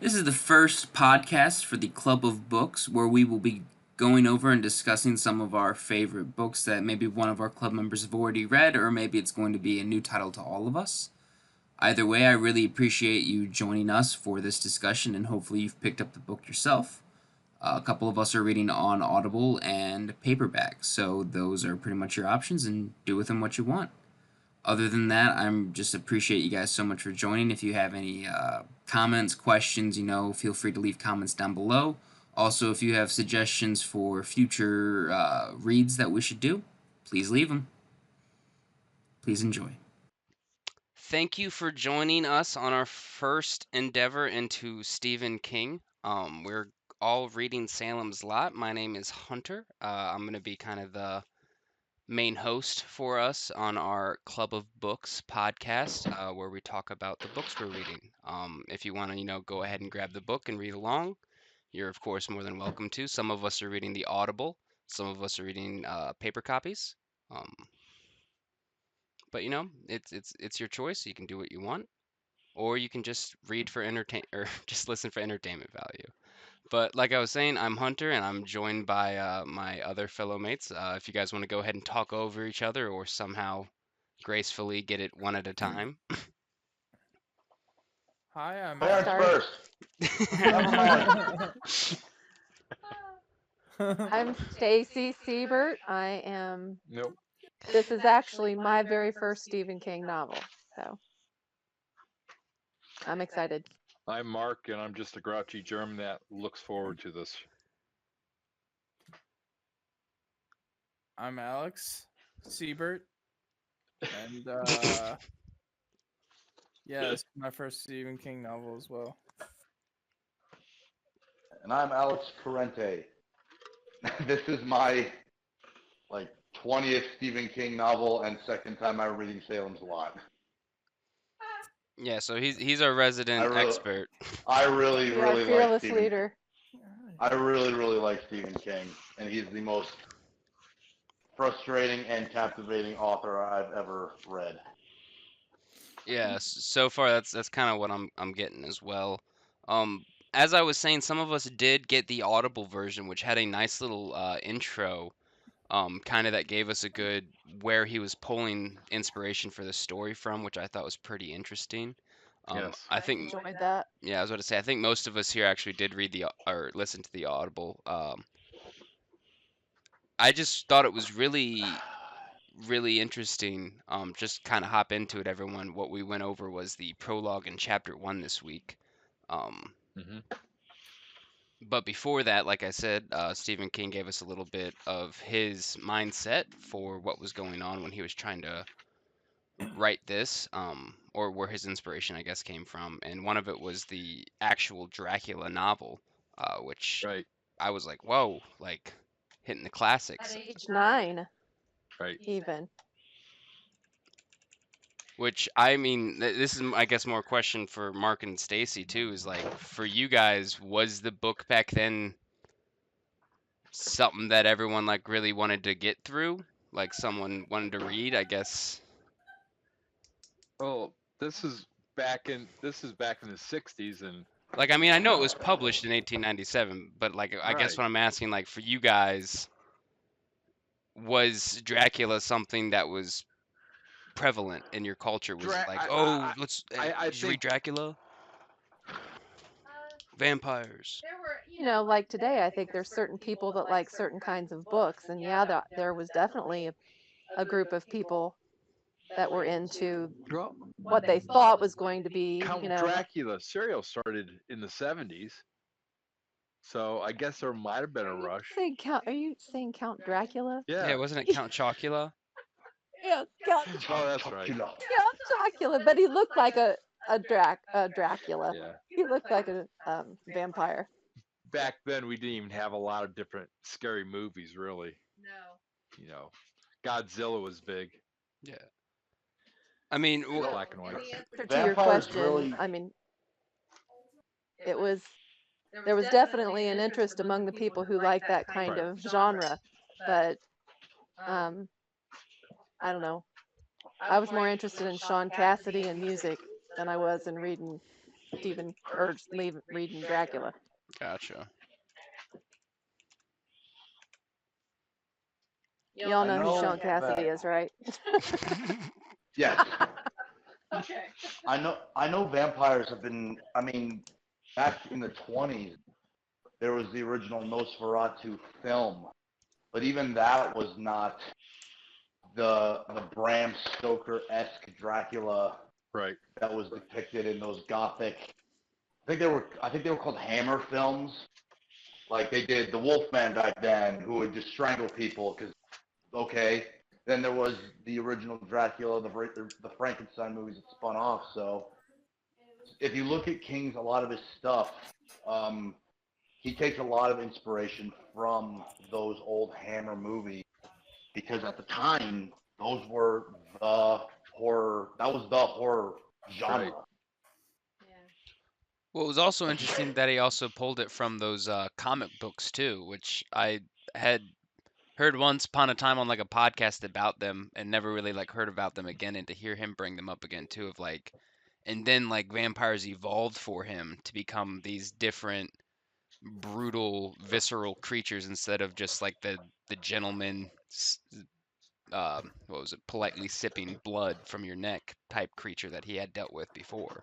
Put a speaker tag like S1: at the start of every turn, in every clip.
S1: This is the first podcast for the Club of Books where we will be going over and discussing some of our favorite books that maybe one of our club members have already read, or maybe it's going to be a new title to all of us. Either way, I really appreciate you joining us for this discussion, and hopefully you've picked up the book yourself. A couple of us are reading on Audible and paperback, so those are pretty much your options, and do with them what you want. Other than that, I'm just appreciate you guys so much for joining. If you have any comments, questions, feel free to leave comments down below. Also, if you have suggestions for future reads that we should do, please leave them. Please enjoy.
S2: Thank you for joining us on our first endeavor into Stephen King. We're all reading Salem's Lot. My name is Hunter. I'm going to be kind of the main host for us on our Club of Books podcast, where we talk about the books we're reading. If you want to, go ahead and grab the book and read along, you're of course more than welcome to. Some of us are reading the Audible. Some of us are reading paper copies. Um, but it's your choice. You can do what you want, or you can just read for entertain or just listen for entertainment value. But like I was saying, I'm Hunter, and I'm joined by my other fellow mates. If you guys want to go ahead and talk over each other, or somehow gracefully get it one at a time.
S3: Hi, I'm
S4: Parents
S3: Alex.
S4: first. Never mind.
S5: I'm Stacy Siebert. I am.
S4: Nope.
S5: This is actually my very first Stephen King novel, so I'm excited.
S4: I'm Mark, and I'm just a grouchy germ that looks forward to this.
S3: I'm Alex Siebert, and yeah, this is my first Stephen King novel as well.
S4: And I'm Alex Corrente. This is my 20th Stephen King novel and second time I'm reading Salem's Lot.
S2: Yeah, so he's our resident expert.
S4: I really like
S5: fearless
S4: Stephen.
S5: leader.
S4: I really like Stephen King, and he's the most frustrating and captivating author I've ever read.
S2: Yeah, so far that's kind of what I'm getting as well. Um, as I was saying, some of us did get the Audible version, which had a nice little intro, kind of that gave us a good where he was pulling inspiration for the story from, which I thought was pretty interesting.
S4: Yes.
S2: I think,
S5: Enjoyed that.
S2: yeah, I was about to say, I think most of us here actually did read or listen to the Audible. I just thought it was really interesting. Just kind of hop into it, everyone. What we went over was the prologue in chapter 1 this week.
S4: Mm-hmm.
S2: But before that, like I said, Stephen King gave us a little bit of his mindset for what was going on when he was trying to write this, or where his inspiration, I guess, came from. And one of it was the actual Dracula novel, which
S4: Right.
S2: I was like, whoa, like hitting the classics.
S5: At age 9,
S4: Right.
S5: even.
S2: Which I mean, this is I guess more a question for Mark and Stacy too. Is like for you guys, was the book back then something that everyone like really wanted to get through? Like someone wanted to read, I guess.
S4: Well, this is back in the '60s, and
S2: Like I mean, I know it was published in 1897, but like I guess
S4: Right.
S2: what I'm asking, like for you guys, was Dracula something that was prevalent in your culture? Was it like, oh, let's
S4: I
S2: did you read
S4: think
S2: Dracula? Vampires.
S5: Like today, I think there's certain people that like certain kinds of books, and there was definitely a group of people that were into
S4: well,
S5: what they thought was going to be,
S4: Count Dracula serial started in the '70s, so I guess there might have been a rush.
S5: Are you saying Count Dracula?
S2: Yeah,
S4: Yeah.
S2: wasn't it Count Chocula?
S5: Yeah, Count
S4: Oh, that's right.
S5: Dracula, but he looked like a Dracula.
S4: Yeah.
S5: He looked like a vampire.
S4: Back then, we didn't even have a lot of different scary movies, really. Godzilla was big.
S2: Yeah. I mean,
S4: Black and white.
S5: Answer to your question, I mean, it was there was definitely an interest among the people who like that kind of genre, but um, I don't know. I was more interested in Sean Cassidy and music than I was in reading reading Dracula.
S2: Gotcha.
S5: Y'all know who
S4: know
S5: Sean Cassidy
S4: that-
S5: is, right?
S4: Yes. I know vampires have been, I mean, back in the 20s, there was the original Nosferatu film, but even that was not the Bram Stoker-esque Dracula
S6: Right.
S4: that was depicted in those gothic. I think they were called Hammer films. Like they did the Wolfman back then, who would just strangle people. Because okay, then there was the original Dracula, the Frankenstein movies that spun off. So if you look at King's, a lot of his stuff, he takes a lot of inspiration from those old Hammer movies because at the time those were the horror. That was the horror genre.
S6: Right.
S2: Well, it was also interesting that he also pulled it from those comic books too, which I had heard once upon a time on like a podcast about them and never really like heard about them again, and to hear him bring them up again too, of like, and then like vampires evolved for him to become these different brutal visceral creatures instead of just like the gentleman what was it, politely sipping blood from your neck type creature that he had dealt with before.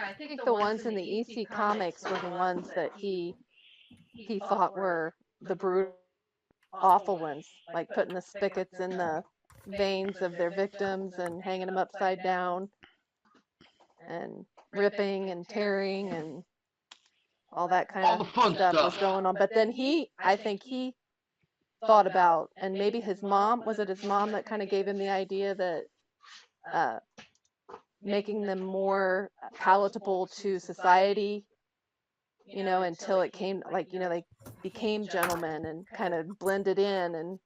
S5: I think the ones in the EC comics were the ones that he thought were the brutal, awful ones, like putting the spigots in the veins of their victims and hanging them upside down and ripping and tearing and all that kind
S4: All
S5: of
S4: the fun
S5: stuff was
S4: stuff.
S5: going on. But then I think he thought about, and maybe his mom, was it his mom that kind of gave him the idea that uh, making them more palatable to society, until it came, like, they became gentlemen and kind of blended in and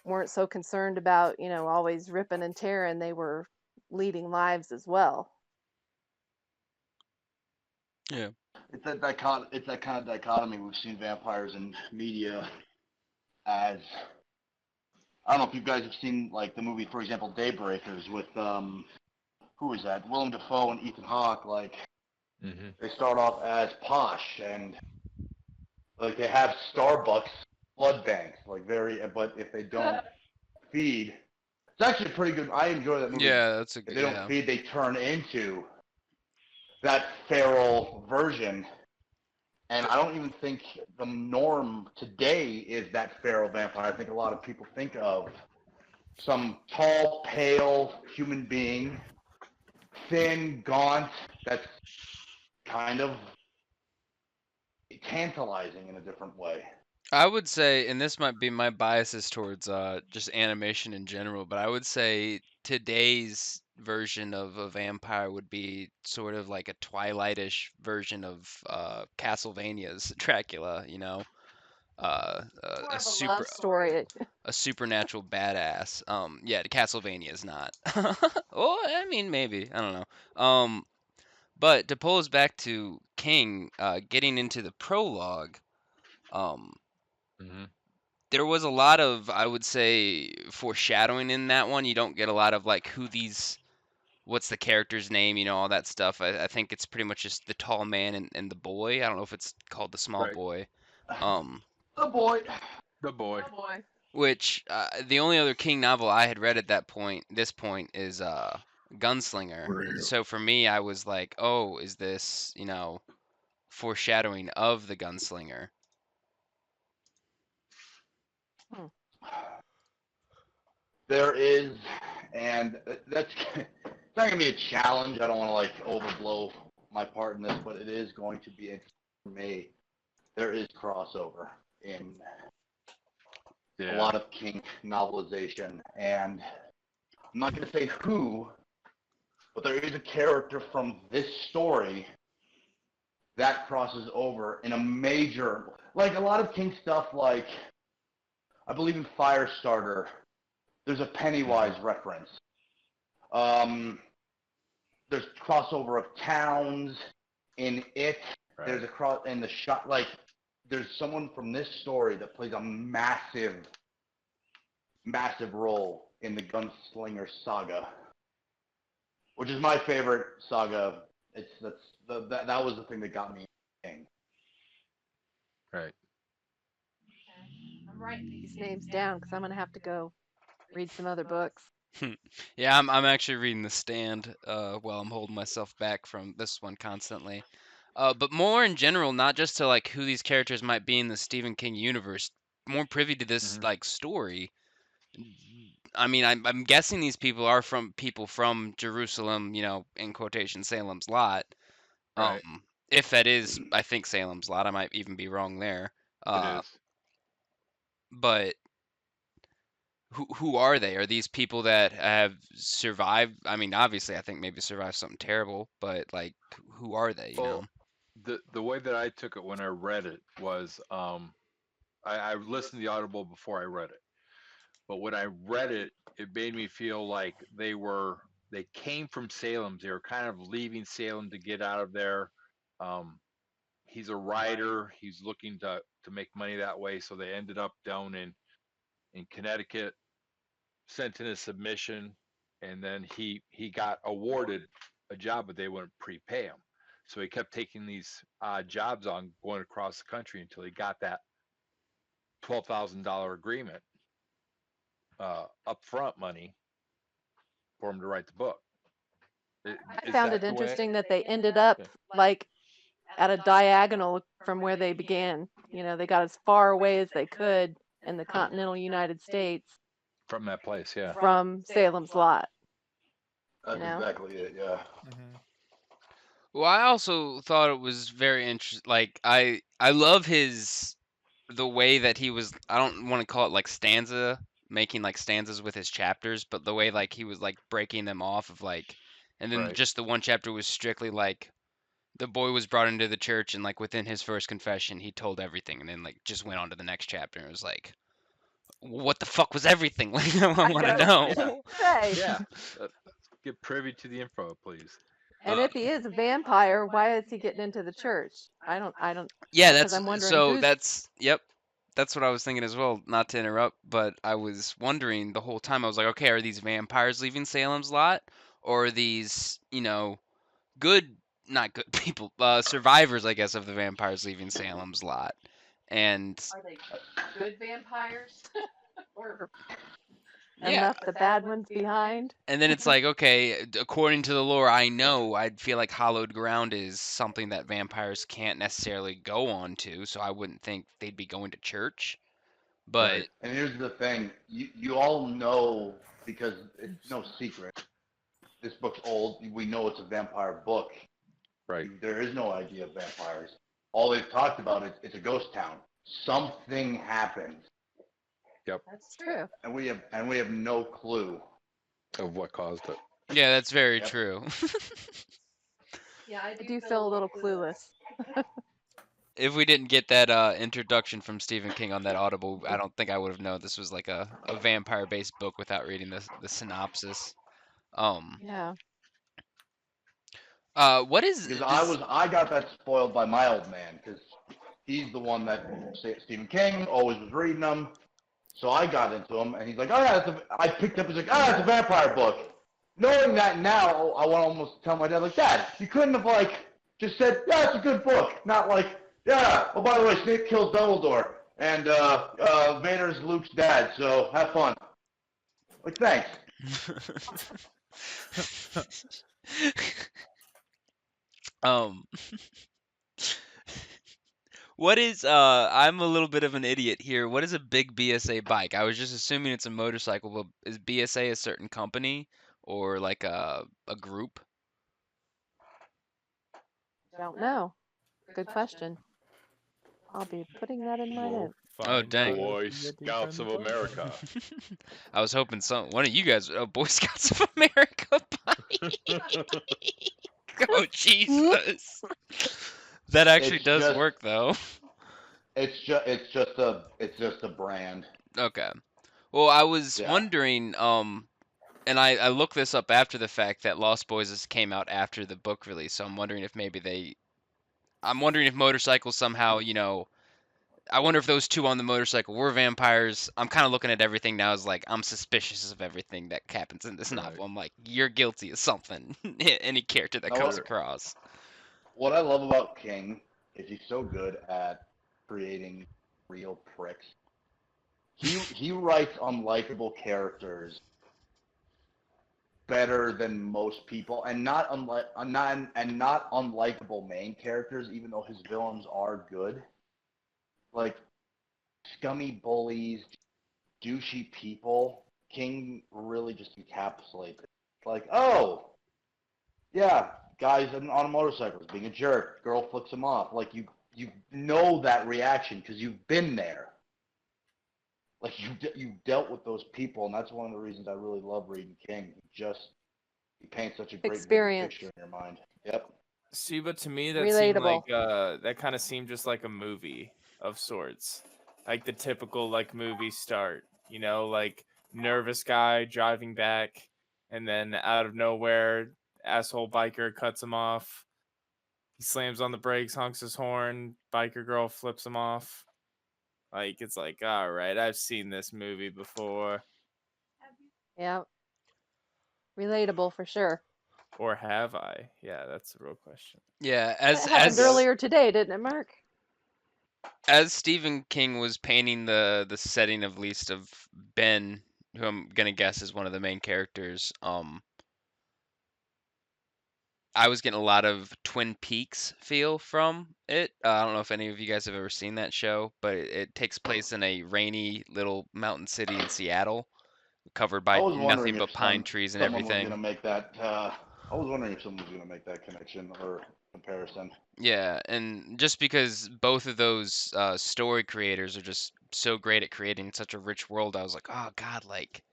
S5: weren't so concerned about, always ripping and tearing. They were leading lives as well.
S2: Yeah.
S4: It's that kind of dichotomy we've seen vampires in media as. I don't know if you guys have seen like the movie, for example, Daybreakers with who is that? Willem Dafoe and Ethan Hawke. Like
S6: Mm-hmm.
S4: they start off as posh and like they have Starbucks blood banks, like but if they don't feed, it's actually pretty good. I enjoy that movie.
S2: Yeah, that's a
S4: If
S2: good.
S4: they don't
S2: Yeah.
S4: feed, they turn into that feral version. And I don't even think the norm today is that feral vampire. I think a lot of people think of some tall, pale human being, thin, gaunt, that's kind of tantalizing in a different way.
S2: I would say, and this might be my biases towards just animation in general, but I would say today's version of a vampire would be sort of like a Twilight-ish version of Castlevania's Dracula,
S5: More
S2: a
S5: of a love story.
S2: a supernatural badass. Yeah, Castlevania is not. Oh, I mean, maybe. I don't know. But to pull us back to King, getting into the prologue, um,
S6: Mm-hmm.
S2: there was a lot of, I would say, foreshadowing in that one. You don't get a lot of like what's the character's name, all that stuff. I think it's pretty much just the tall man and the boy. I don't know if it's called the small
S6: Right.
S2: boy. Um,
S4: Oh boy.
S6: The boy.
S5: Oh boy.
S2: which the only other King novel I had read at this point is Gunslinger. So for me, I was like, oh, is this, foreshadowing of the Gunslinger?
S4: There is, and that's it's not gonna be a challenge. I don't want to like overblow my part in this, but it is going to be interesting for me. There is crossover in a lot of King novelization, and I'm not gonna say who, but there is a character from this story that crosses over in a major, like a lot of King stuff. Like I believe in Firestarter, there's a Pennywise reference. There's crossover of towns in it.
S6: Right.
S4: There's a cross in the shot. Like there's someone from this story that plays a massive role in the Gunslinger saga, which is my favorite saga that was the thing that got me King.
S6: Right.
S5: I'm writing these names down because I'm gonna have to go read some other books.
S2: Yeah, I'm actually reading The Stand while I'm holding myself back from this one constantly. But more in general, not just to like who these characters might be in the Stephen King universe, more privy to this like story. I mean, I'm guessing these people are people from Jerusalem, you know, in quotation, Salem's Lot.
S6: Right.
S2: If that is, I think Salem's Lot. I might even be wrong there.
S6: It is.
S2: But who are they? Are these people that have survived? I mean, obviously, I think maybe survived something terrible, but like, who are they? You know?
S6: The way that I took it when I read it was I listened to the Audible before I read it, but when I read it, it made me feel like they came from Salem. They were kind of leaving Salem to get out of there. He's a writer. He's looking to make money that way, so they ended up down in Connecticut, sent in a submission, and then he got awarded a job, but they wouldn't prepay him. So he kept taking these jobs on, going across the country until he got that $12,000 agreement, upfront money for him to write the book.
S5: I found it interesting that they ended up like at a diagonal from where they began. You know, they got as far away as they could in the continental United States
S6: From that place, yeah.
S5: from Salem's Lot.
S4: That's exactly it. Yeah.
S2: Well, I also thought it was very interesting. Like, I love the way that he was. I don't want to call it like making like stanzas with his chapters, but the way like he was like breaking them off of like, and then just the one chapter was strictly like the boy was brought into the church, and like within his first confession, he told everything, and then like just went on to the next chapter, and it was like, what the fuck was everything? Like, I want to know.
S6: Yeah. Get privy to the info, please.
S5: And if he is a vampire, why is he getting into the church? I don't.
S2: Yeah,
S5: because I'm wondering
S2: yep. That's what I was thinking as well, not to interrupt, but I was wondering the whole time. I was like, okay, are these vampires leaving Salem's Lot, or are these, you know, not good people, survivors, I guess, of the vampires leaving Salem's Lot? And
S5: are they good vampires? Or
S2: yeah.
S5: left the bad ones behind?
S2: And then it's like, okay, according to the lore, I'd feel like hallowed ground is something that vampires can't necessarily go on to, so I wouldn't think they'd be going to church. But
S4: And here's the thing, you all know, because it's no secret, this book's old. We know it's a vampire book.
S6: Right.
S4: There is no idea of vampires. All they've talked about is it's a ghost town. Something happened.
S6: Yep.
S5: That's true.
S4: And we have no clue
S6: of what caused it.
S2: Yeah, that's very true.
S5: Yeah, I do feel a little clueless.
S2: If we didn't get that introduction from Stephen King on that Audible, I don't think I would have known this was like a vampire-based book without reading the synopsis.
S5: Yeah.
S2: What is?
S4: Because I got that spoiled by my old man, because he's the one that Stephen King always was reading them. So I got into him, and he's like, "Oh yeah," I picked up. He's like, "Oh, it's a vampire book." Knowing that now, I want to almost tell my dad, like, "Dad, you couldn't have like just said, yeah, it's a good book, not like, yeah. Oh, by the way, Snape kills Dumbledore, and Vader's Luke's dad. So have fun." Like, thanks.
S2: What is I'm a little bit of an idiot here. What is a big BSA bike? I was just assuming it's a motorcycle, but is BSA a certain company or like a group?
S5: Don't know. Good question. I'll be putting that in my notes.
S2: Oh dang!
S6: Boy Scouts of America.
S2: I was hoping one of you guys, Boy Scouts of America bike. Oh Jesus! That actually does work though.
S4: It's just a brand.
S2: Okay. Well, I was wondering, and I looked this up after the fact that Lost Boys came out after the book release, so I'm wondering if maybe I'm wondering if motorcycles somehow, you know, I wonder if those two on the motorcycle were vampires. I'm kind of looking at everything now as like I'm suspicious of everything that happens in this novel. I'm like, you're guilty of something. Any character that
S4: Now,
S2: comes across.
S4: what I love about King is he's so good at creating real pricks. He writes unlikable characters better than most people, and not unlikable main characters, even though his villains are good. Like scummy bullies, douchey people. King really just encapsulates it. Like, oh, yeah, guys on a motorcycle is being a jerk. Girl flicks him off. Like you know that reaction because you've been there. Like you dealt with those people, and that's one of the reasons I really love reading King. He paints such a great vivid
S5: Experience.
S4: picture in your mind. Yep.
S3: See, but to me that seemed like
S5: Relatable.
S3: that kind of seemed just like a movie of sorts, like the typical like movie start. You know, like nervous guy driving back, and then out of nowhere, asshole biker cuts him off. He slams on the brakes, honks his horn. Biker girl flips him off. Like it's like, all right, I've seen this movie before.
S5: Yeah. Relatable for sure.
S3: Or have I? Yeah, that's the real question.
S2: Yeah,
S5: That happened earlier today, didn't it, Mark?
S2: As Stephen King was painting the setting of least of Ben, who I'm gonna guess is one of the main characters, I was getting a lot of Twin Peaks feel from it. I don't know if any of you guys have ever seen that show, but it takes place in a rainy little mountain city in Seattle, covered
S4: I
S2: by
S4: was
S2: nothing
S4: wondering if
S2: but pine trees and
S4: someone was gonna
S2: everything.
S4: make that. I was wondering if someone was gonna make that connection or comparison.
S2: Yeah, and just because both of those story creators are just so great at creating such a rich world, I was like, oh God, like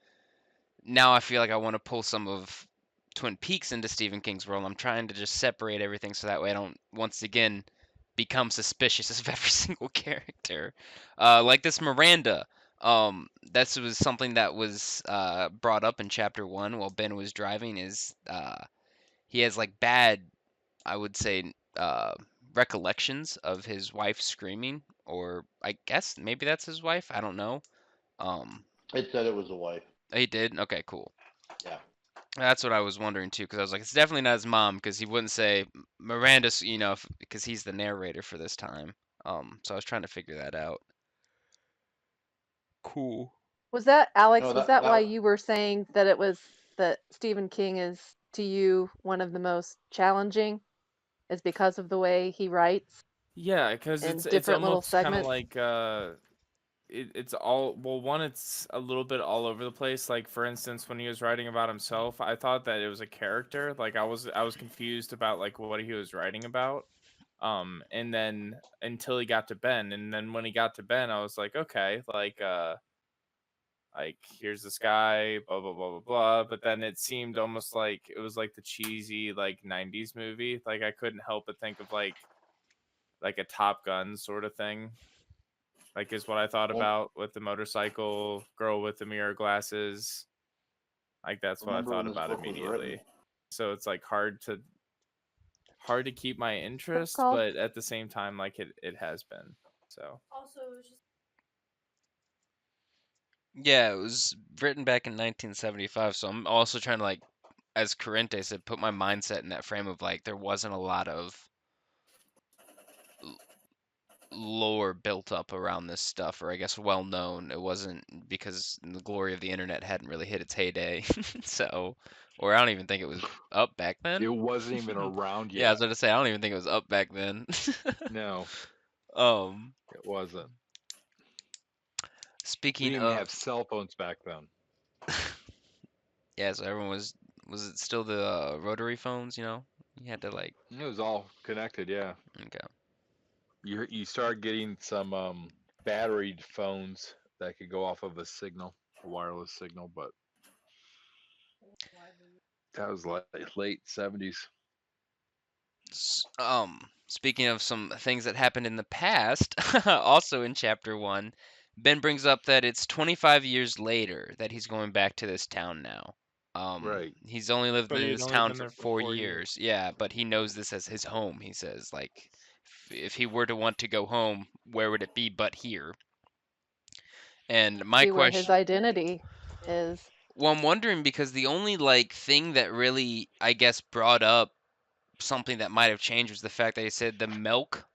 S2: now I feel like I want to pull some of Twin Peaks into Stephen King's world. I'm trying to just separate everything so that way I don't once again become suspicious of every single character. Like this Miranda. That was something that was brought up in chapter 1 while Ben was driving. Is he has like bad, I would say, recollections of his wife screaming, or I guess maybe that's his wife. I don't know. Um,
S4: It said it was a wife.
S2: he did. Okay, cool.
S4: Yeah.
S2: That's what I was wondering too, because I was like, it's definitely not his mom, because he wouldn't say Miranda, because he's the narrator for this time. So I was trying to figure that out. Cool.
S5: Was that Alex?
S4: No,
S5: Was that why you were saying that it was that Stephen King is to you one of the most challenging? Is because of the way he writes?
S3: Yeah, because
S5: in
S3: it's
S5: different little
S3: almost kind of
S5: segments?
S3: like it's all, well, one, it's a little bit all over the place. Like for instance, when he was writing about himself, I thought that it was a character. Like I was confused about like what he was writing about. And then until he got to Ben, and then when he got to Ben, I was like, okay, like here's this guy, blah blah blah blah blah. But then it seemed almost like it was like the cheesy like 90s movie. Like I couldn't help but think of like a Top Gun sort of thing. Like is what I thought about with the motorcycle girl with the mirror glasses. Like that's what I
S4: Remember
S3: thought
S4: when this
S3: about
S4: book was
S3: immediately.
S4: written?
S3: So it's like hard to keep my interest,
S5: called?
S3: but at the same time, like it has been. So
S2: Yeah, it was written back in 1975, so I'm also trying to, like, as Corrente said, put my mindset in that frame of like there wasn't a lot of lore built up around this stuff, or I guess well known. It wasn't because the glory of the internet hadn't really hit its heyday. So, or I don't even think it was up back then.
S6: It wasn't even around
S2: Yeah, I was
S6: yet.
S2: going to say I don't even think it was up back then.
S6: No, it wasn't. We
S2: Speaking
S6: didn't even
S2: of,
S6: have cell phones back then.
S2: yeah, so everyone was it still the rotary phones? You had to like.
S6: It was all connected, yeah.
S2: Okay.
S6: You started getting some batteried phones that could go off of a signal, a wireless signal, but that was like late 70s.
S2: Speaking of some things that happened in the past, also in chapter 1, Ben brings up that it's 25 years later that he's going back to this town now.
S6: Right.
S2: He's only lived
S3: But
S2: in
S3: he'd
S2: this
S3: only
S2: town
S3: been
S2: for
S3: there for
S2: 4
S3: 4
S2: years.
S3: years.
S2: Yeah, but he knows this as his home, he says. Like, if he were to want to go home, where would it be but here? And my
S5: See where his
S2: question,
S5: identity is.
S2: well, I'm wondering because the only like thing that really, I guess, brought up something that might have changed was the fact that he said the milk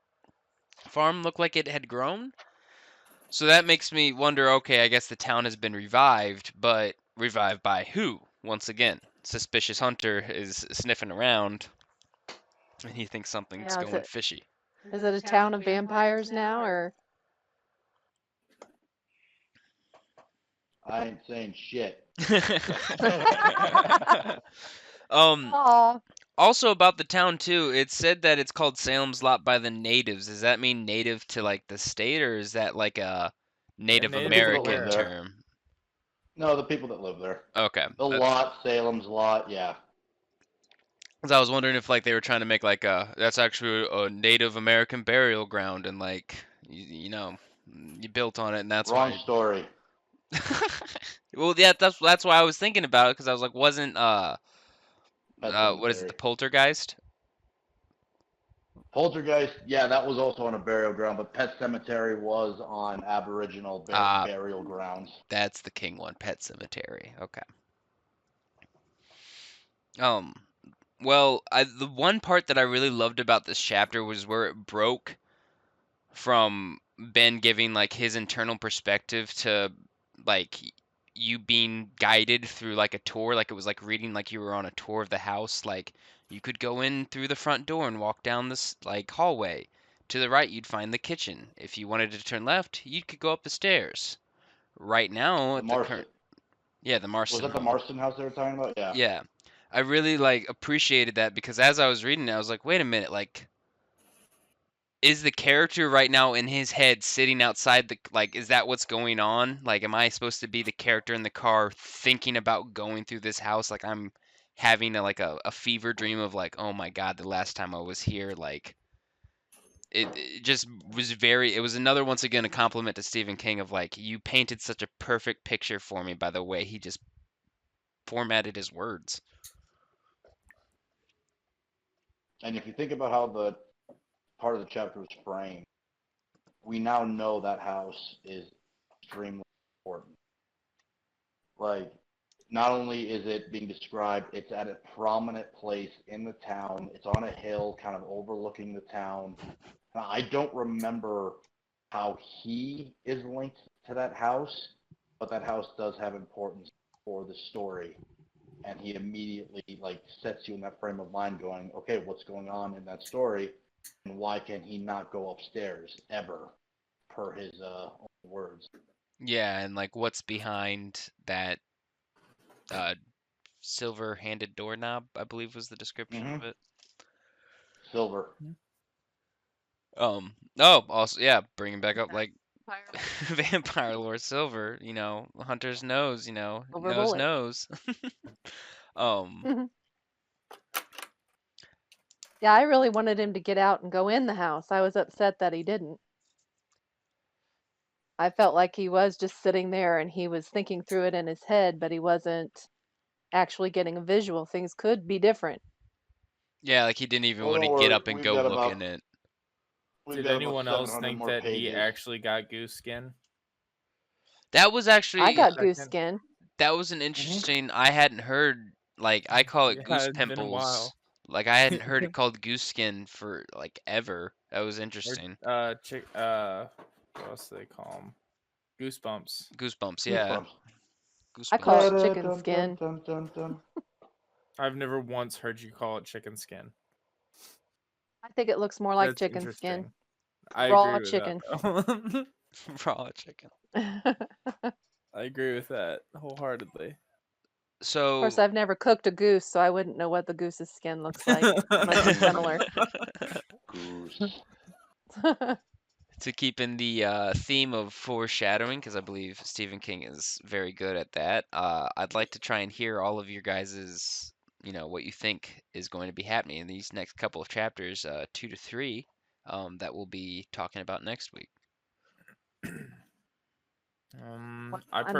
S2: farm looked like it had grown. So that makes me wonder, okay, I guess the town has been revived, but revived by who? Once again, suspicious hunter is sniffing around and he thinks something's
S5: Yeah,
S2: going fishy.
S5: is it a town of vampires now, or?
S4: I ain't saying shit.
S5: Aw.
S2: Also about the town too, it said that it's called Salem's Lot by the natives. Does that mean native to like the state, or is that like a Native
S3: native
S2: American
S4: there.
S2: term?
S4: No, the people that live there.
S2: Okay.
S4: The lot, Salem's Lot, yeah.
S2: Because I was wondering if like they were trying to make like that's actually a Native American burial ground and like you know you built on it and that's
S4: Wrong
S2: why.
S4: story.
S2: Well, yeah, that's why I was thinking about it because I was like, wasn't
S4: Pet
S2: what is it,
S4: Cemetery.
S2: the Poltergeist?
S4: Poltergeist, yeah, that was also on a burial ground, but Pet Cemetery was on Aboriginal burial grounds.
S2: That's the king one, Pet Cemetery. Okay. Well, the one part that I really loved about this chapter was where it broke from Ben giving like his internal perspective to like you being guided through like a tour, like it was like reading like you were on a tour of the house. Like you could go in through the front door and walk down this like hallway. To the right, you'd find the kitchen. If you wanted to turn left, you could go up the stairs. Right now,
S4: The
S2: at the
S4: Marston.
S2: current, yeah, the Marsten
S4: Was that the
S2: home.
S4: Marston house they were talking about? Yeah.
S2: Yeah, I really like appreciated that because as I was reading it, I was like, wait a minute, like is the character right now in his head sitting outside the like is that what's going on? Like am I supposed to be the character in the car thinking about going through this house like I'm having a fever dream of like, oh my god, the last time I was here, like it just was very, it was another, once again, a compliment to Stephen King of like you painted such a perfect picture for me by the way he just formatted his words.
S4: And if you think about how the part of the chapter was framed, we now know that house is extremely important. Like, not only is it being described, it's at a prominent place in the town. It's on a hill kind of overlooking the town. I don't remember how he is linked to that house, but that house does have importance for the story. And he immediately like sets you in that frame of mind going, okay, what's going on in that story? And why can he not go upstairs ever, per his own words?
S2: Yeah, and like what's behind that uh silver-handed doorknob, I believe was the description of it.
S4: Silver.
S2: Oh, also, yeah, bringing back up like vampire lore, silver, hunter's nose,
S5: Silver bullet.
S2: knows.
S5: Yeah, I really wanted him to get out and go in the house. I was upset that he didn't. I felt like he was just sitting there and he was thinking through it in his head, but he wasn't actually getting a visual. Things could be different.
S2: Yeah, like he didn't even
S4: Oh,
S2: want to
S4: don't
S2: get
S4: worry.
S2: up and
S4: We've
S2: go
S4: got
S2: look
S4: about
S2: in it.
S3: Did
S4: about
S3: anyone else
S4: 700
S3: think
S4: more
S3: that he
S4: pages.
S3: actually got goose skin?
S2: That was actually
S5: I got goose skin.
S2: that was an interesting, I hadn't heard, like I call it
S3: Yeah,
S2: goose
S3: it's been a while.
S2: pimples. Like I hadn't heard it called goose skin for like ever. That was interesting.
S3: What else do they call them? Goosebumps.
S2: Goosebumps, yeah.
S5: I call
S2: Goosebumps.
S5: it chicken skin.
S3: I've never once heard you call it chicken skin.
S5: I think it looks more like
S3: That's
S5: chicken
S3: interesting.
S5: skin.
S3: I
S5: Raw
S3: agree with
S5: chicken.
S3: that.
S2: Raw chicken.
S3: I agree with that wholeheartedly.
S2: So,
S5: of course, I've never cooked a goose, so I wouldn't know what the goose's skin looks like. Must be similar.
S4: Goose.
S2: to keep in the theme of foreshadowing, because I believe Stephen King is very good at that, I'd like to try and hear all of your guys's, what you think is going to be happening in these next couple of chapters, 2 to 3, that we'll be talking about next week.
S5: I'm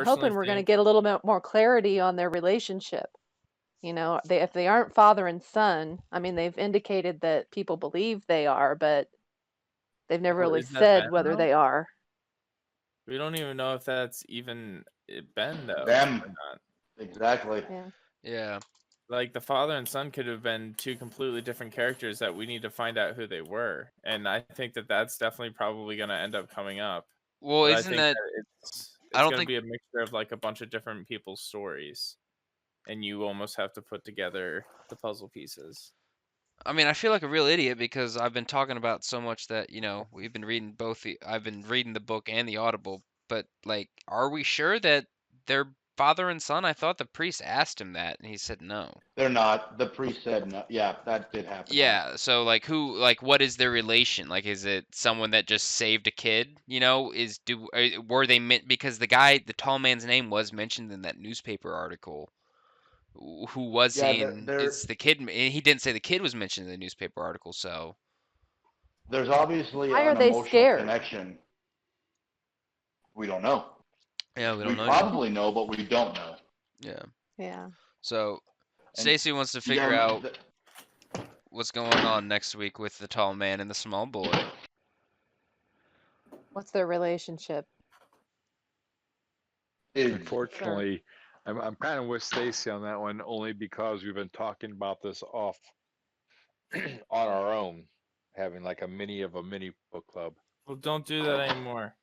S5: hoping we're going to get a little bit more clarity on their relationship. If they aren't father and son, I mean, they've indicated that people believe they are, but They've never
S3: Well,
S5: really
S3: is that
S5: said
S3: Ben,
S5: whether
S3: though?
S5: they are.
S3: We don't even know if that's even Ben, though.
S4: Them.
S3: Or not.
S4: Exactly.
S5: Yeah.
S2: Yeah.
S3: Like, the father and son could have been two completely different characters that we need to find out who they were. And I think that that's definitely probably going to end up coming up.
S2: Well,
S3: But I
S2: isn't
S3: think
S2: that
S3: that
S2: I
S3: it's
S2: don't
S3: going to
S2: think
S3: be a mixture of like a bunch of different people's stories, and you almost have to put together the puzzle pieces.
S2: I mean, I feel like a real idiot because I've been talking about so much that, we've been reading I've been reading the book and the Audible, but like, are we sure that they're father and son? I thought the priest asked him that and he said no.
S4: They're not. The priest said no. Yeah, that did happen.
S2: Yeah, so like what is their relation? Like, is it someone that just saved a kid? Were they meant because the tall man's name was mentioned in that newspaper article. Who was
S4: Yeah,
S2: he? And it's the kid. He didn't say the kid was mentioned in the newspaper article, so.
S4: there's obviously
S5: Why are
S4: an
S5: they
S4: emotional
S5: scared?
S4: connection. We don't know.
S2: Yeah, we
S4: We
S2: don't know yet.
S4: probably know, but we don't know.
S2: Yeah.
S5: Yeah.
S2: So,
S4: And
S2: Stacy wants to
S4: you
S2: figure
S4: gotta-
S2: out what's going on next week with the tall man and the small boy.
S5: What's their relationship?
S6: Unfortunately, I'm kind of with Stacy on that one, only because we've been talking about this off on our own, having like a mini book club.
S3: Well, don't do that anymore.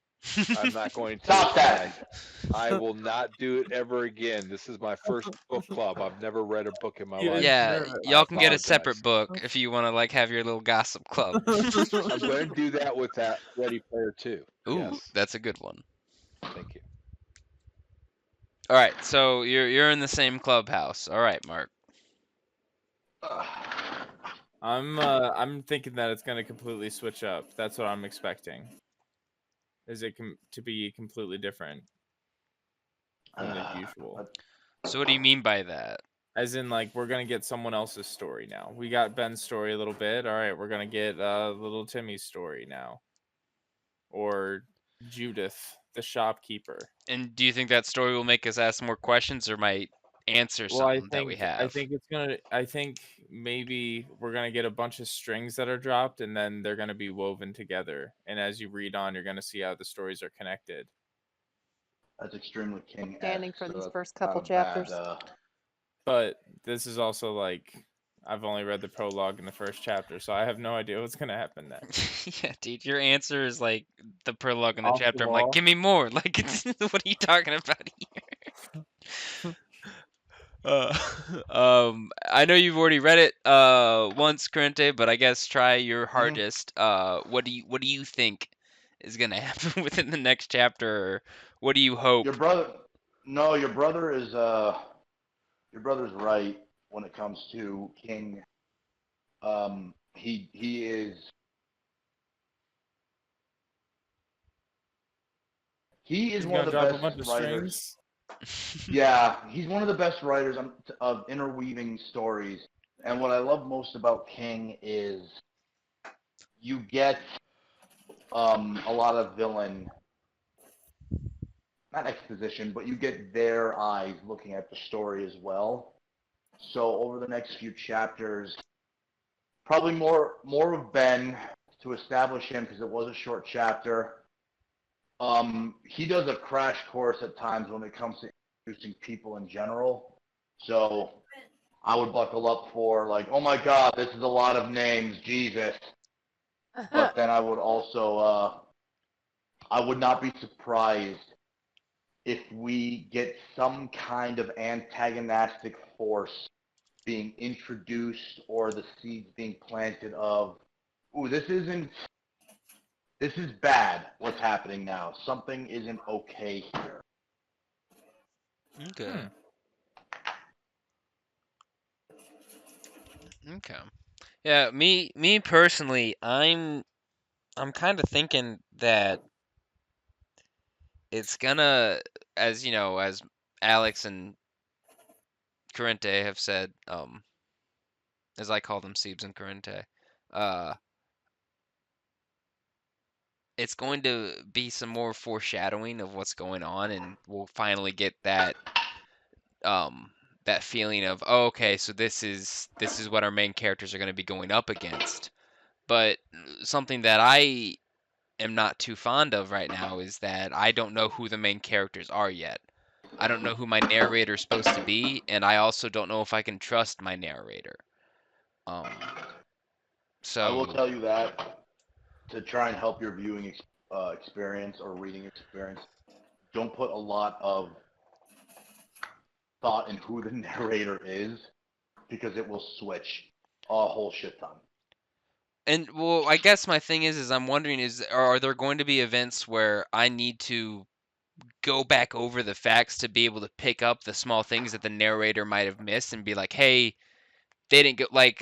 S6: I'm not going to.
S4: Stop that.
S6: I will not do it ever again. This is my first book club. I've never read a book in my life.
S2: Yeah, y'all can get a
S6: apologize.
S2: separate book if you want to like have your little gossip club.
S6: I'm going to do that with that Ready Player 2.
S2: Ooh,
S6: Yes.
S2: that's a good one.
S6: Thank you.
S2: All right, so you're in the same clubhouse. All right, Mark.
S3: I'm thinking that it's going to completely switch up. That's what I'm expecting. Is it to be completely different from the usual?
S2: So what do you mean by that?
S3: As in, like, we're gonna get someone else's story now. We got Ben's story a little bit. All right, we're gonna get little Timmy's story now, or Judith, the shopkeeper.
S2: And do you think that story will make us ask more questions or might answer
S3: Well,
S2: some that we have?
S3: I think maybe we're gonna get a bunch of strings that are dropped, and then they're gonna be woven together. And as you read on, you're gonna see how the stories are connected.
S4: That's extremely King.
S5: Standing for these first couple chapters.
S3: But this is also like, I've only read the prologue in the first chapter, so I have no idea what's gonna happen next.
S2: Yeah, dude, your answer is like the prologue in the
S3: Off the
S2: chapter. I'm like,
S3: wall.
S2: give me more. Like, what are you talking about here? I know you've already read it once, Corrente, but I guess try your hardest. What do you think is gonna happen within the next chapter? Or what do you hope?
S4: Your brother's right when it comes to King. He is
S3: He's
S4: one of
S3: gonna
S4: the
S3: drop a bunch
S4: best
S3: of
S4: writers.
S3: strings.
S4: Yeah, he's one of the best writers of interweaving stories. And what I love most about King is you get a lot of villain, not exposition, but you get their eyes looking at the story as well. So over the next few chapters, probably more of Ben to establish him because it was a short chapter. He does a crash course at times when it comes to introducing people in general. So I would buckle up for like, oh my God, this is a lot of names, Jesus. But then I would also, I would not be surprised if we get some kind of antagonistic force being introduced or the seeds being planted of, ooh, this is bad what's happening now. Something isn't okay here.
S2: Okay. Okay. Yeah, me personally, I'm kind of thinking that it's gonna, as you know, as Alex and Corrente have said, as I call them, Siebes and Corrente, it's going to be some more foreshadowing of what's going on, and we'll finally get that that feeling of, oh, okay, so this is what our main characters are going to be going up against. But something that I am not too fond of right now is that I don't know who the main characters are yet. I don't know who my narrator is supposed to be, and I also don't know if I can trust my narrator.
S4: I will
S2: So
S4: tell you that to try and help your viewing experience or reading experience, don't put a lot of thought in who the narrator is, because it will switch a whole shit ton.
S2: And well, I guess my thing is I'm wondering are there going to be events where I need to go back over the facts to be able to pick up the small things that the narrator might have missed and be like, hey, they didn't go like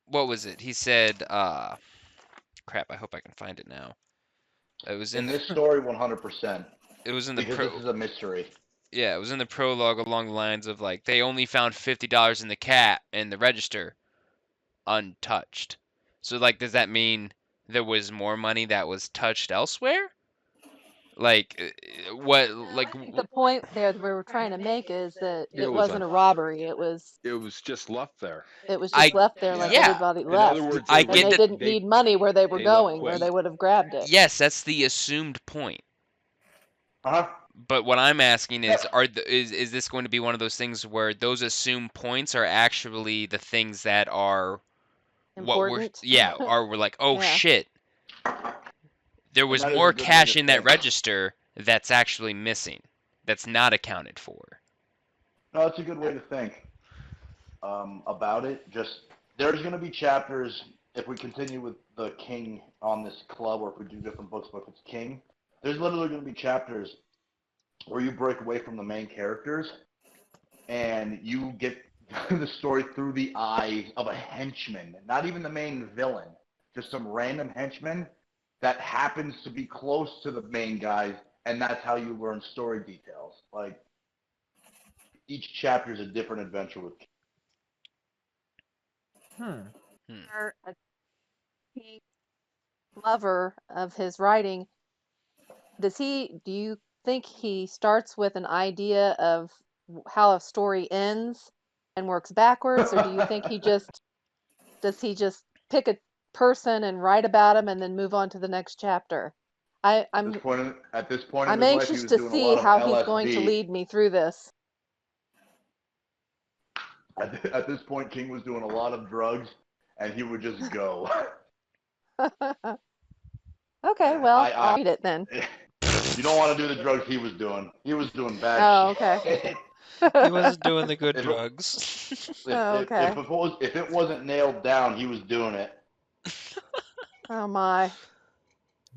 S2: what was it? He said crap, I hope I can find it now. It was
S4: In
S2: in
S4: this story, 100%,
S2: it was in the
S4: because this is a mystery.
S2: yeah, it was in the prologue along the lines of like they only found $50 in the register untouched. So like does that mean there was more money that was touched elsewhere? Like what like
S5: I think the point there that we were trying to make is that
S6: It
S5: it
S6: was
S5: wasn't a robbery. It was
S6: just left there.
S5: just left there like
S2: yeah,
S5: everybody
S6: In other
S5: left.
S6: words,
S2: I
S5: And
S2: get
S5: they
S2: that.
S5: didn't need money where they were
S6: they left
S5: going, or
S6: quick.
S5: they would have grabbed it.
S2: Yes, that's the assumed point.
S4: Uh-huh.
S2: But what I'm asking is, is this going to be one of those things where those assumed points are actually the things that are what we're
S5: Important.
S2: we're like, oh
S5: Yeah.
S2: shit, there
S4: And
S2: was
S4: that is
S2: more
S4: a good way
S2: cash
S4: to
S2: in that
S4: think.
S2: register that's actually missing, that's not accounted for.
S4: No, it's a good way to think about it. Just, there's going to be chapters, if we continue with the King on this club, or if we do different books, but if it's King, there's literally going to be chapters where you break away from the main characters and you get the story through the eyes of a henchman, not even the main villain, just some random henchman that happens to be close to the main guys, and that's how you learn story details. Like, each chapter is a different adventure with.
S5: You're a key lover of his writing. Do you think he starts with an idea of how a story ends and works backwards, or do you think does he just pick a person and write about him and then move on to the next chapter? I'm
S4: At this point in
S5: I'm
S4: his life, he
S5: anxious
S4: was
S5: to
S4: doing a
S5: see
S4: lot of
S5: how he's going to
S4: LSD.
S5: lead me through this.
S4: At this point, King was doing a lot of drugs, and he would just go.
S5: Okay, well, I'll read it then.
S4: You don't want to do the drugs he was doing. He was doing bad
S5: Oh,
S4: shit.
S5: okay.
S2: He wasn't doing the good
S4: If it-
S2: drugs.
S5: Oh, okay.
S4: If it wasn't nailed down, he was doing it.
S5: Oh my.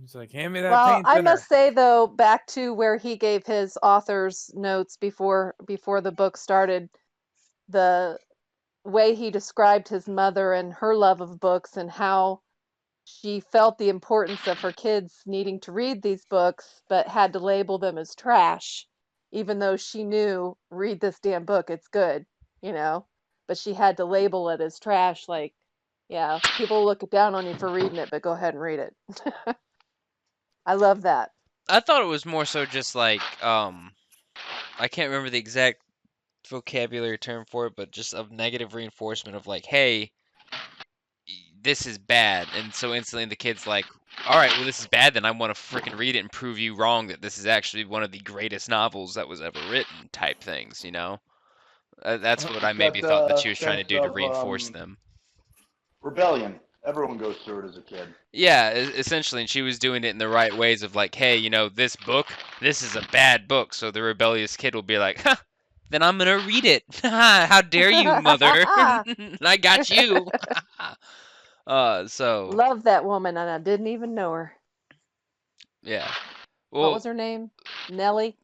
S3: He's like, hand me that
S5: Well,
S3: paint
S5: I
S3: thinner.
S5: must say though, back to where he gave his author's notes before the book started, the way he described his mother and her love of books and how she felt the importance of her kids needing to read these books, but had to label them as trash, even though she knew, read this damn book, it's good, you know? But she had to label it as trash, like, yeah, people look down on you for reading it, but go ahead and read it. I love that.
S2: I thought it was more so just like I can't remember the exact vocabulary term for it, but just of negative reinforcement of like, hey, this is bad, and so instantly the kid's like, all right, well this is bad, then I want to freaking read it and prove you wrong that this is actually one of the greatest novels that was ever written, type things, you know. That's what I
S4: It's
S2: maybe
S4: that
S2: thought that she was trying to
S4: sense
S2: do to
S4: of
S2: reinforce them.
S4: rebellion. Everyone goes through it as a kid.
S2: Yeah, essentially, and she was doing it in the right ways of like, hey, you know, this book, this is a bad book, so the rebellious kid will be like, huh, then I'm gonna read it. How dare you, mother? I got you. So
S5: Love that woman, and I didn't even know her.
S2: yeah.
S5: What
S2: Well,
S5: was her name? Nellie?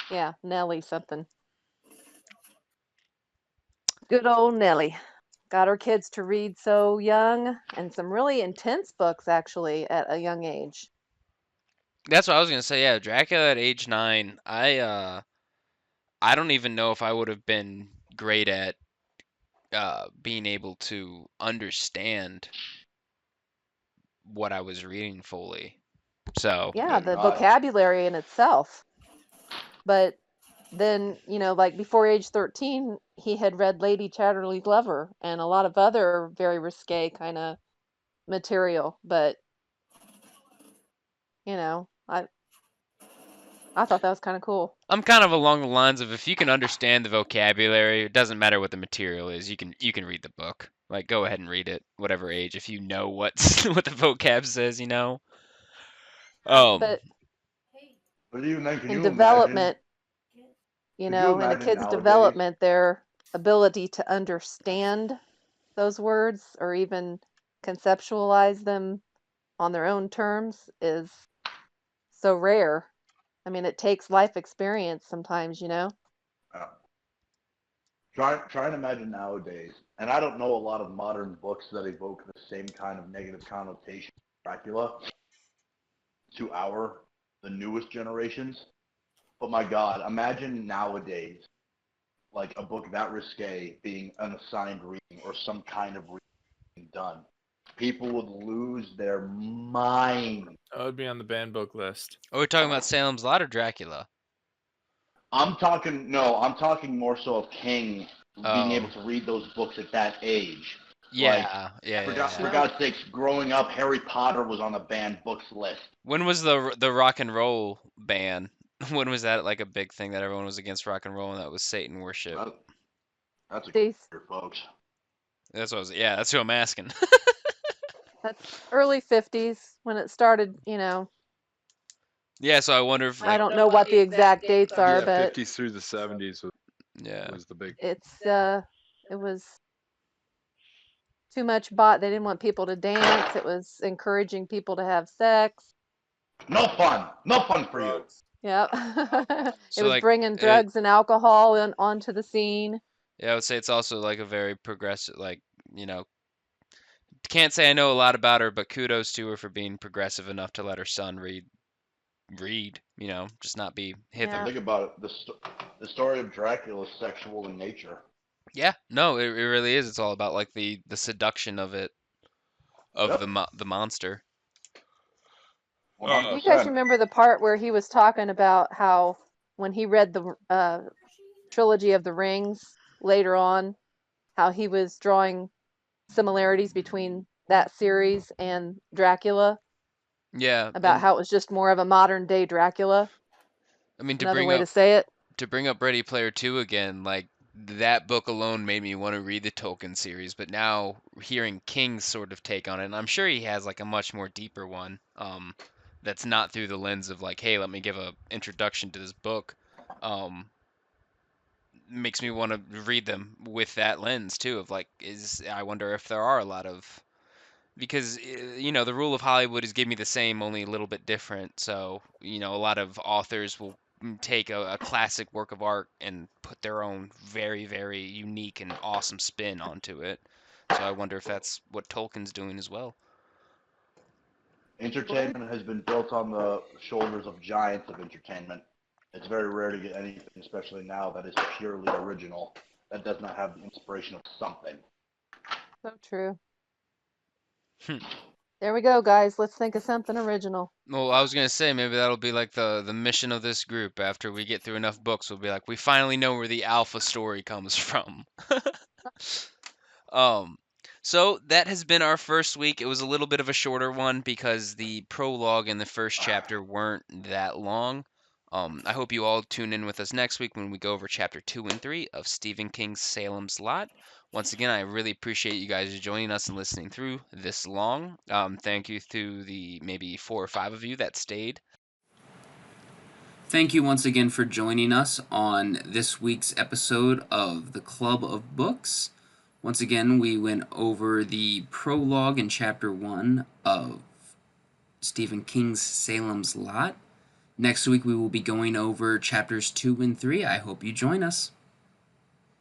S5: Yeah, Nellie something. Good old Nellie. Got her kids to read so young, and some really intense books actually at a young age.
S2: that's what I was gonna say. Yeah, Dracula at age 9. I don't even know if I would have been great at being able to understand what I was reading fully. So
S5: Yeah,
S4: Maybe
S5: the
S4: not.
S5: vocabulary in itself. But then, you know, like before age 13, he had read Lady Chatterley Glover and a lot of other very risque kind of material. But you know, I thought that was kind of cool.
S2: I'm kind of along the lines of if you can understand the vocabulary, it doesn't matter what the material is. You can read the book. Like go ahead and read it, whatever age, if you know what's what the vocab says, you know. Um,
S5: But
S4: But even then, can
S5: in
S4: you imagine?
S5: development,
S4: Could you
S5: in a
S4: imagine
S5: kid's
S4: nowadays?
S5: development, their ability to understand those words or even conceptualize them on their own terms is so rare. I mean, it takes life experience sometimes, you know?
S4: Uh, try and imagine nowadays, and I don't know a lot of modern books that evoke the same kind of negative connotation of Dracula to the newest generations. But my God, imagine nowadays, like a book that risque being an assigned reading or some kind of reading done. People would lose their mind.
S3: That would be on the banned book list.
S2: are we talking about Salem's Lot or Dracula?
S4: I'm talking more so of King being able
S2: Oh,
S4: to read those books at that age. Like, for
S2: yeah.
S4: God's sakes, growing up, Harry Potter was on the banned books list.
S2: When was the rock and roll ban? When was that like a big thing that everyone was against rock and roll and that was Satan worship?
S4: That's a
S5: These,
S4: good folks.
S2: That's what I was. Yeah, that's who I'm asking.
S5: that's early 50s when it started, you know.
S2: Yeah, so I wonder if
S5: I
S2: like
S5: don't know what the exact dates are,
S6: Yeah,
S5: but
S6: 50s through the 70s
S2: yeah.
S6: was the big.
S5: it was too much they didn't want people to dance. It was encouraging people to have sex.
S4: No fun for you.
S5: Yeah. It
S2: So
S5: was
S2: like
S5: bringing drugs and alcohol onto the scene.
S2: yeah, I would say it's also like a very progressive like, you know, can't say I know a lot about her, but kudos to her for being progressive enough to let her son read, you know, just not be
S4: And
S2: hither.
S5: Yeah.
S4: think about it, the story of Dracula is sexual in nature.
S2: Yeah, no, it really is. It's all about like the seduction of it of
S4: Yep,
S2: the monster.
S5: Do you guys
S4: 100%.
S5: remember the part where he was talking about how when he read the trilogy of the rings later on, how he was drawing similarities between that series and Dracula,
S2: Yeah,
S5: about
S2: and
S5: how it was just more of a modern day Dracula?
S2: I mean
S5: Another way to say it.
S2: to bring up Ready Player 2 again, like that book alone made me want to read the Tolkien series, but now hearing King's sort of take on it, and I'm sure he has like a much more deeper one, that's not through the lens of like, hey, let me give a introduction to this book, um, makes me want to read them with that lens too of like, I wonder if there are a lot of because you know the rule of Hollywood is give me the same, only a little bit different. So you know a lot of authors will take a classic work of art and put their own very unique and awesome spin onto it. So I wonder if that's what Tolkien's doing as well.
S4: Entertainment has been built on the shoulders of giants of entertainment. It's very rare to get anything, especially now, that is purely original, that does not have the inspiration of something.
S5: So true.
S2: Hmm.
S5: There we go, guys. Let's think of something original.
S2: Well, I was gonna say maybe that'll be like the mission of this group. After we get through enough books, we'll be like, we finally know where the alpha story comes from. Um, so that has been our first week. It was a little bit of a shorter one because the prologue and the first chapter weren't that long. I hope you all tune in with us next week when we go over chapter 2 and 3 of Stephen King's Salem's Lot. Once again, I really appreciate you guys joining us and listening through this long. Thank you to the maybe 4 or 5 of you that stayed.
S1: Thank you once again for joining us on this week's episode of the Club of Books. Once again, we went over the prologue in chapter 1 of Stephen King's Salem's Lot. Next week, we will be going over chapters 2 and 3. I hope you join us.